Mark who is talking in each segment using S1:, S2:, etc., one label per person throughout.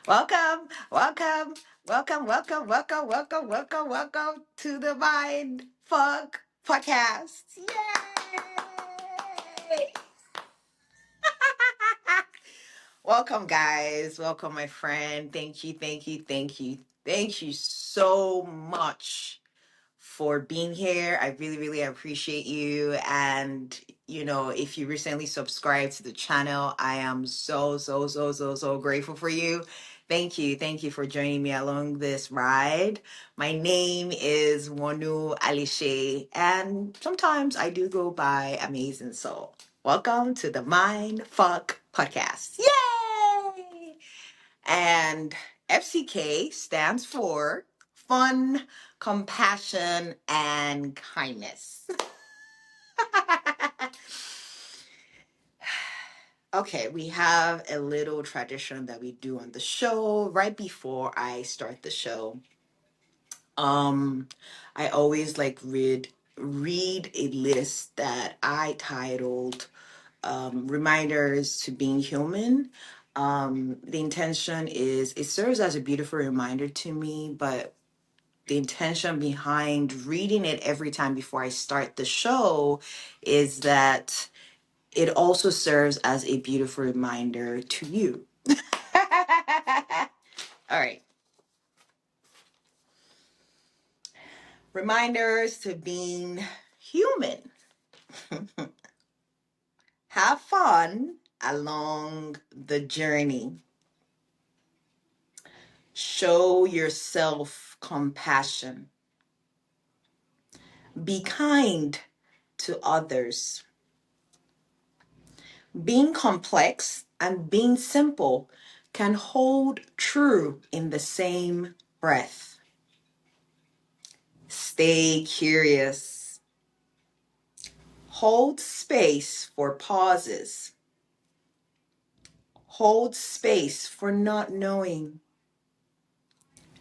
S1: Welcome, welcome, welcome to the Mind Fuck Podcast. Yay! Welcome, guys. Welcome, my friend. Thank you so much for being here. I really, really appreciate you. And, if you recently subscribed to the channel, I am so grateful for you. Thank you. Thank you for joining me along this ride. My name is Wonu Alishe, and sometimes I do go by Amazing Soul. Welcome to the Mind Fuck Podcast. Yay! And FCK stands for fun, compassion, and kindness. Okay, we have a little tradition that we do on the show right before I start the show. Um, I always read a list that I titled reminders to being human. The intention is it serves as a beautiful reminder to me, but the intention behind reading it every time before I start the show is that it also serves as a beautiful reminder to you. All right. Reminders to being human. Have fun along the journey. Show yourself compassion. Be kind to others. Being complex and being simple can hold true in the same breath. Stay curious. Hold space for pauses. Hold space for not knowing.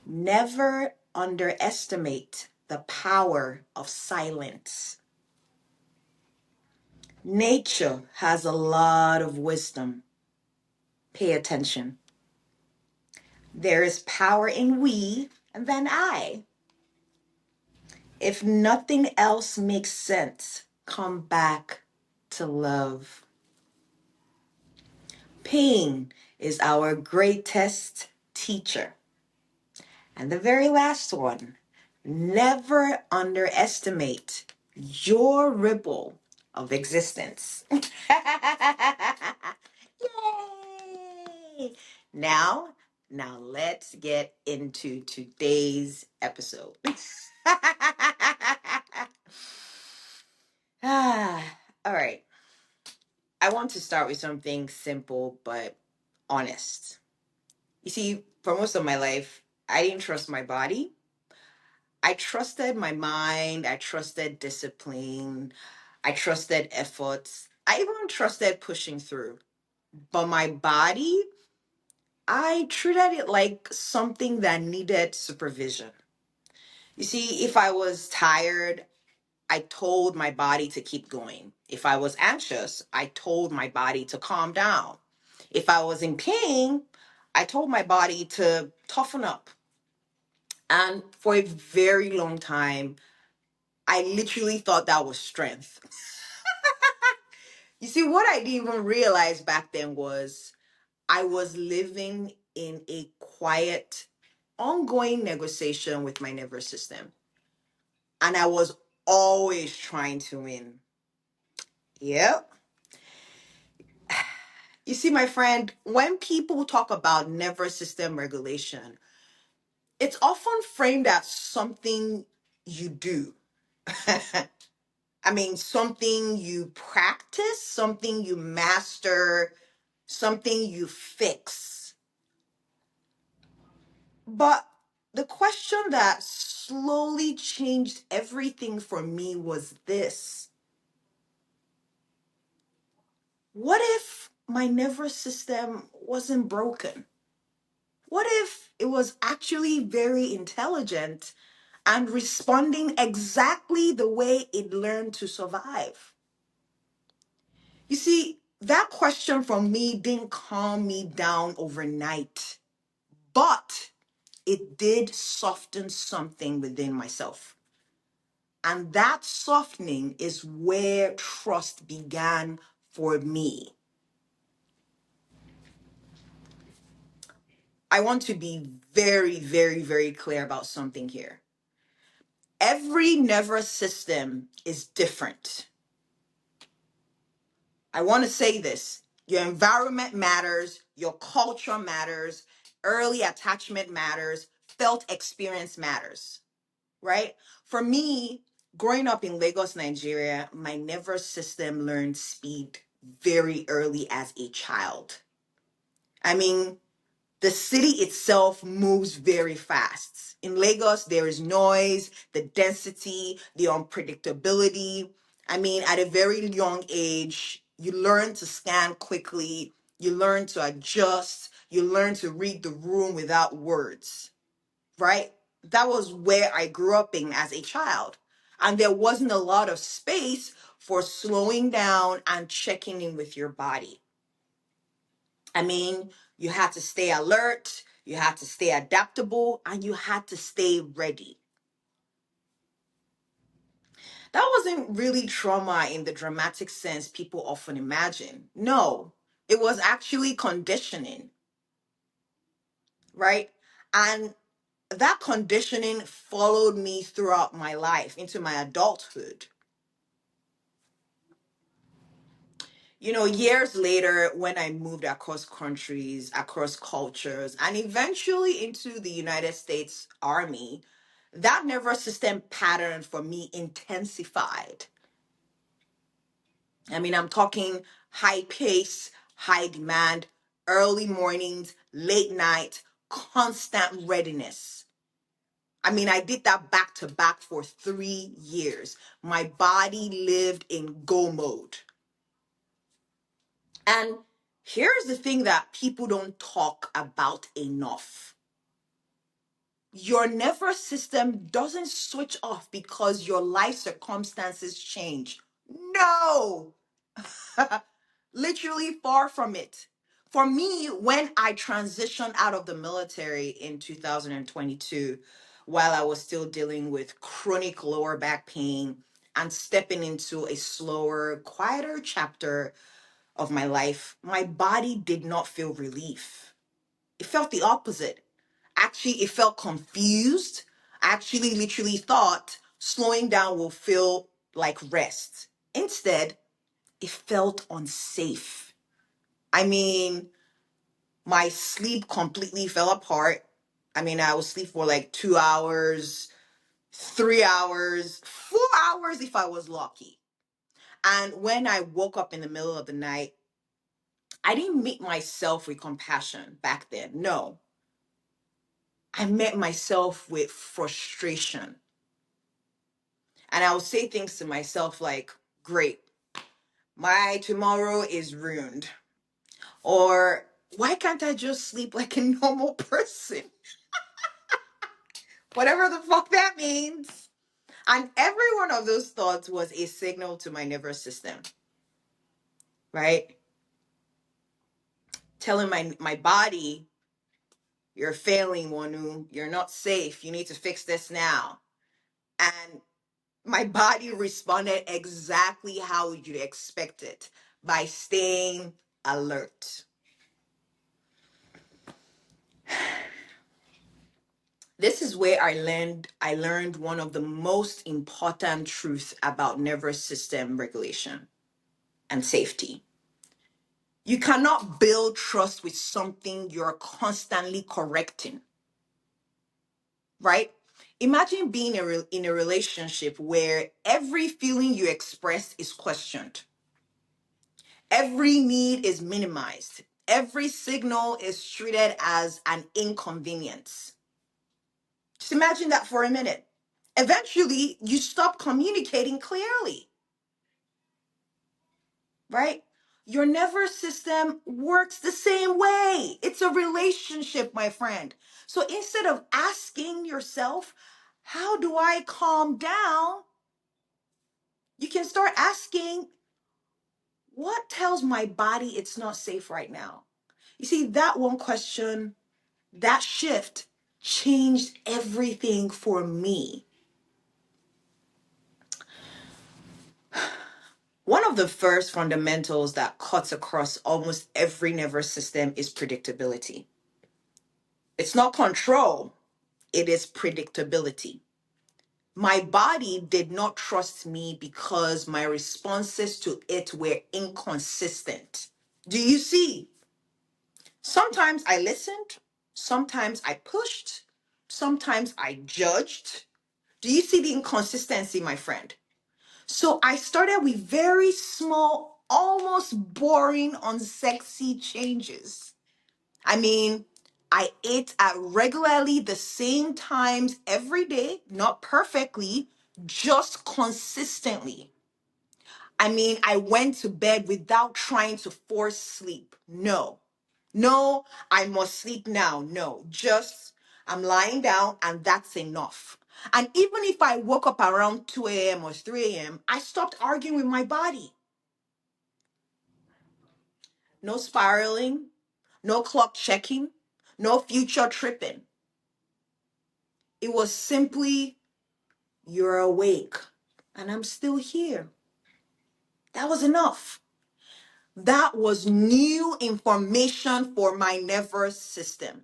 S1: Never underestimate the power of silence. Nature has a lot of wisdom. Pay attention. There is power in we and then I. If nothing else makes sense, come back to love. Pain is our greatest teacher. And the very last one, never underestimate your ripple of existence. Yay! Now let's get into today's episode. All right. I want to start with something simple but honest. You see, for most of my life, I didn't trust my body. I trusted my mind. I trusted discipline. I trusted efforts. I even trusted pushing through. But my body, I treated it like something that needed supervision. You see, if I was tired, I told my body to keep going. If I was anxious, I told my body to calm down. If I was in pain, I told my body to toughen up. And for a very long time, I literally thought that was strength. You see, what I didn't even realize back then was I was living in a quiet, ongoing negotiation with my nervous system. And I was always trying to win. Yep. You see, my friend, when people talk about nervous system regulation, it's often framed as something you do. I mean, something you practice, something you master, something you fix. But the question that slowly changed everything for me was this: what if my nervous system wasn't broken? What if it was actually very intelligent and responding exactly the way it learned to survive? You see, that question from me didn't calm me down overnight, but it did soften something within myself. And that softening is where trust began for me. I want to be very, very, very clear about something here. Every nervous system is different. I want to say this. Your environment matters, your culture matters, early attachment matters, felt experience matters, right? For me, growing up in Lagos, Nigeria, my nervous system learned speed very early as a child. I mean, the city itself moves very fast. In Lagos, there is noise, the density, the unpredictability. I mean, at a very young age, you learn to scan quickly, you learn to adjust, you learn to read the room without words, right? That was where I grew up in as a child. And there wasn't a lot of space for slowing down and checking in with your body. I mean, you had to stay alert, you had to stay adaptable, and you had to stay ready. That wasn't really trauma in the dramatic sense people often imagine. No, it was actually conditioning, right? And that conditioning followed me throughout my life into my adulthood. You know, years later, when I moved across countries, across cultures, and eventually into the United States Army, that nervous system pattern for me intensified. I mean, I'm talking high pace, high demand, early mornings, late night, constant readiness. I mean, I did that back to back for 3 years. My body lived in go mode. And here's the thing that people don't talk about enough. Your nervous system doesn't switch off because your life circumstances change. No, literally far from it. For me, when I transitioned out of the military in 2022, while I was still dealing with chronic lower back pain and stepping into a slower, quieter chapter of my life, my body did not feel relief. It felt the opposite. Actually, it felt confused. I actually literally thought slowing down will feel like rest. Instead, it felt unsafe. I mean, my sleep completely fell apart. I mean, I would sleep for like 2 hours, 3 hours, 4 hours if I was lucky. And when I woke up in the middle of the night, I didn't meet myself with compassion back then. No, I met myself with frustration. And I would say things to myself like, great, my tomorrow is ruined. Or why can't I just sleep like a normal person? Whatever the fuck that means. And every one of those thoughts was a signal to my nervous system, right? Telling my body, you're failing, wonu. You're not safe. You need to fix this now. And my body responded exactly how you'd expect it, by staying alert. This is where I learned one of the most important truths about nervous system regulation and safety. You cannot build trust with something you're constantly correcting, right? Imagine being in a relationship where every feeling you express is questioned. Every need is minimized. Every signal is treated as an inconvenience. Just imagine that for a minute. Eventually, you stop communicating clearly, right? Your nervous system works the same way. It's a relationship, my friend. So instead of asking yourself, how do I calm down? You can start asking, what tells my body it's not safe right now? You see, that one question That shift changed everything for me. One of the first fundamentals that cuts across almost every nervous system is predictability. It's not control, it is predictability. My body did not trust me because my responses to it were inconsistent. Do you see? Sometimes I listened, sometimes I pushed, sometimes I judged. Do you see the inconsistency, my friend? So I started with very small, almost boring, unsexy changes. I mean, I ate at regularly the same times every day, not perfectly, just consistently. I mean, I went to bed without trying to force sleep. No. No, I must sleep now. No, just I'm lying down and that's enough. And even if I woke up around 2 a.m. or 3 a.m., I stopped arguing with my body. No spiraling, no clock checking, no future tripping. It was simply, you're awake and I'm still here. That was enough. That was new information for my nervous system.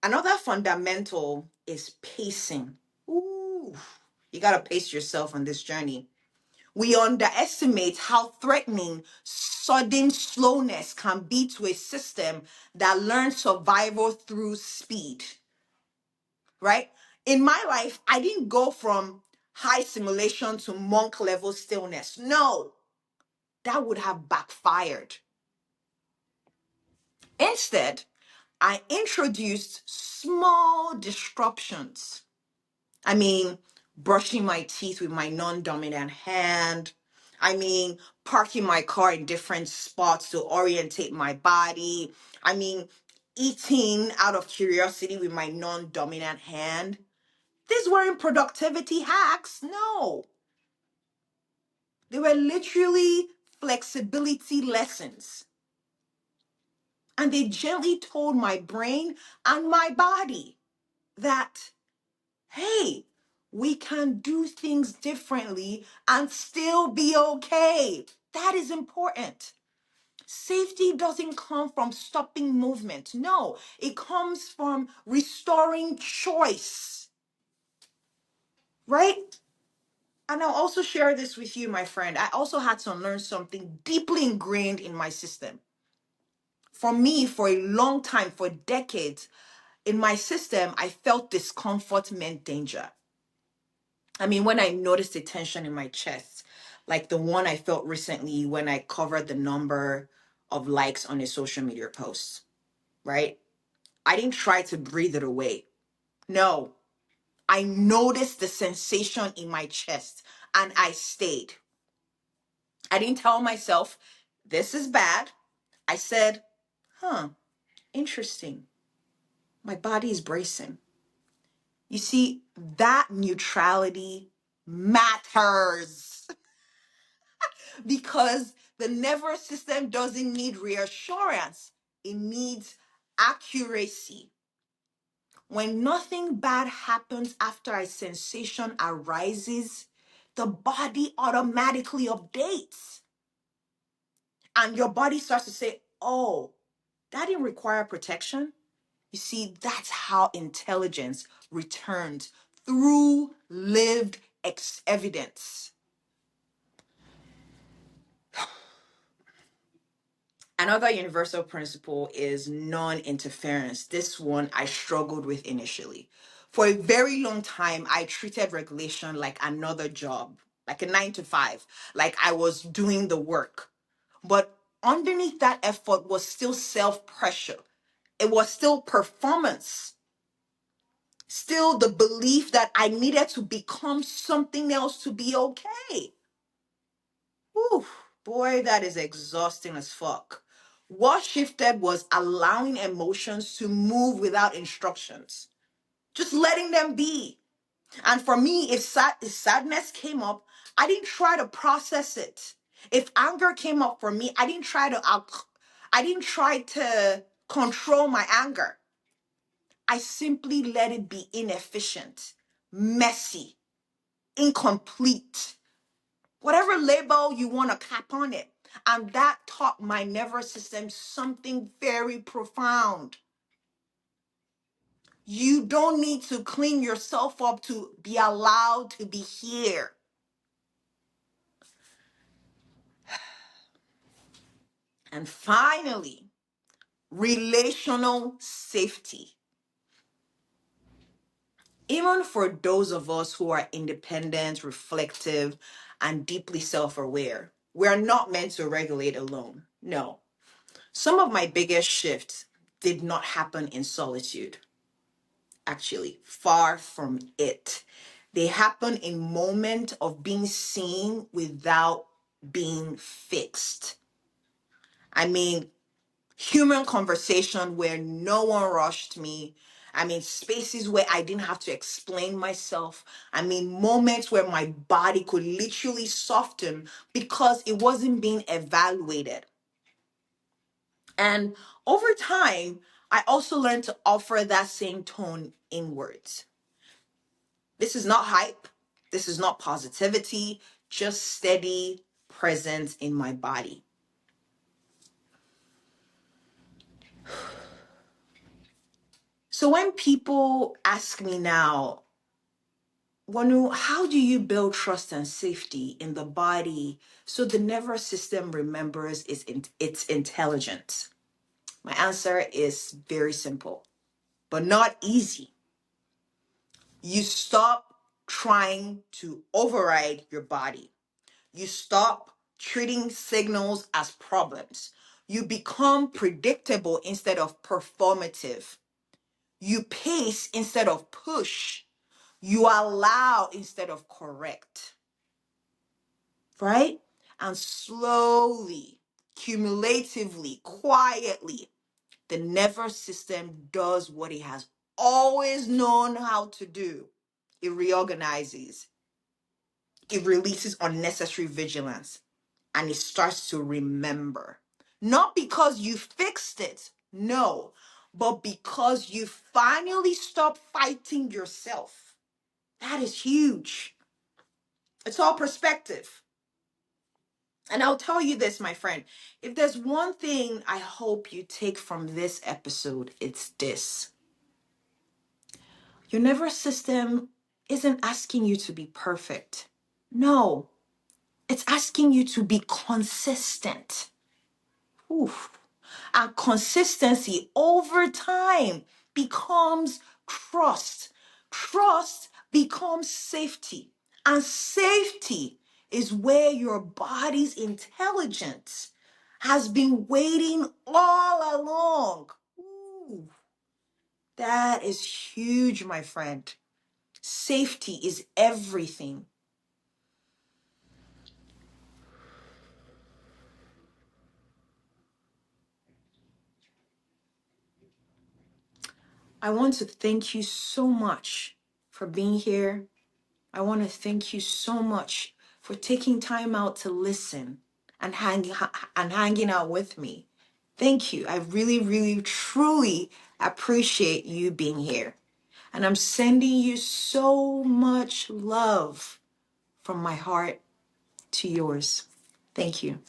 S1: Another fundamental is pacing. Ooh, you got to pace yourself on this journey. We underestimate how threatening sudden slowness can be to a system that learns survival through speed, right? In my life, I didn't go from high simulation to monk level stillness. No, that would have backfired. Instead, I introduced small disruptions. I mean, brushing my teeth with my non-dominant hand. I mean, parking my car in different spots to orientate my body. I mean, eating out of curiosity with my non-dominant hand. These weren't productivity hacks. No, they were literally flexibility lessons. And they gently told my brain and my body that, hey, we can do things differently and still be okay. That is important. Safety doesn't come from stopping movement. No, it comes from restoring choice, right? And I'll also share this with you, my friend. I also had to learn something deeply ingrained in my system. For me, for a long time, for decades, in my system, I felt discomfort meant danger. I mean, when I noticed a tension in my chest, like the one I felt recently when I covered the number of likes on a social media post, right? I didn't try to breathe it away. No, I noticed the sensation in my chest and I stayed. I didn't tell myself, this is bad. I said, interesting. My body is bracing. You see, that neutrality matters because the nervous system doesn't need reassurance, it needs accuracy. When nothing bad happens after a sensation arises, the body automatically updates. And your body starts to say, oh, that didn't require protection. You see, that's how intelligence returns through lived evidence. Another universal principle is non-interference. This one I struggled with initially. For a very long time, I treated regulation like another job, like a 9 to 5, like I was doing the work. But underneath that effort was still self-pressure. It was still performance, still the belief that I needed to become something else to be okay. Whew, boy, that is exhausting as fuck. What shifted was allowing emotions to move without instructions, just letting them be. And for me, if sadness came up, I didn't try to process it. If anger came up for me, I didn't try to control my anger. I simply let it be inefficient, messy, incomplete, whatever label you want to cap on it. And that taught my nervous system something very profound. You don't need to clean yourself up to be allowed to be here. And finally, relational safety. Even for those of us who are independent, reflective, and deeply self aware, we are not meant to regulate alone. No. Some of my biggest shifts did not happen in solitude. Actually, far from it. They happen in moment of being seen without being fixed. I mean, human conversation where no one rushed me. I mean, spaces where I didn't have to explain myself. I mean, moments where my body could literally soften because it wasn't being evaluated. And over time, I also learned to offer that same tone inwards. This is not hype. This is not positivity, just steady presence in my body. So when people ask me now, Wonu, how do you build trust and safety in the body so the nervous system remembers its intelligence? My answer is very simple, but not easy. You stop trying to override your body. You stop treating signals as problems. You become predictable instead of performative. You pace instead of push. You allow instead of correct. Right? And slowly, cumulatively, quietly, the nervous system does what it has always known how to do. It reorganizes. It releases unnecessary vigilance and it starts to remember. Not because you fixed it, no, but because you finally stopped fighting yourself. That is huge. It's all perspective. And I'll tell you this, my friend. If there's one thing I hope you take from this episode, it's this. Your nervous system isn't asking you to be perfect. No, it's asking you to be consistent. Oof. And consistency over time becomes trust. Trust becomes safety. And safety is where your body's intelligence has been waiting all along. Ooh, that is huge, my friend. Safety is everything. I want to thank you so much for being here. I want to thank you so much for taking time out to listen and hanging out with me. Thank you. I really, really, truly appreciate you being here. And I'm sending you so much love from my heart to yours. Thank you.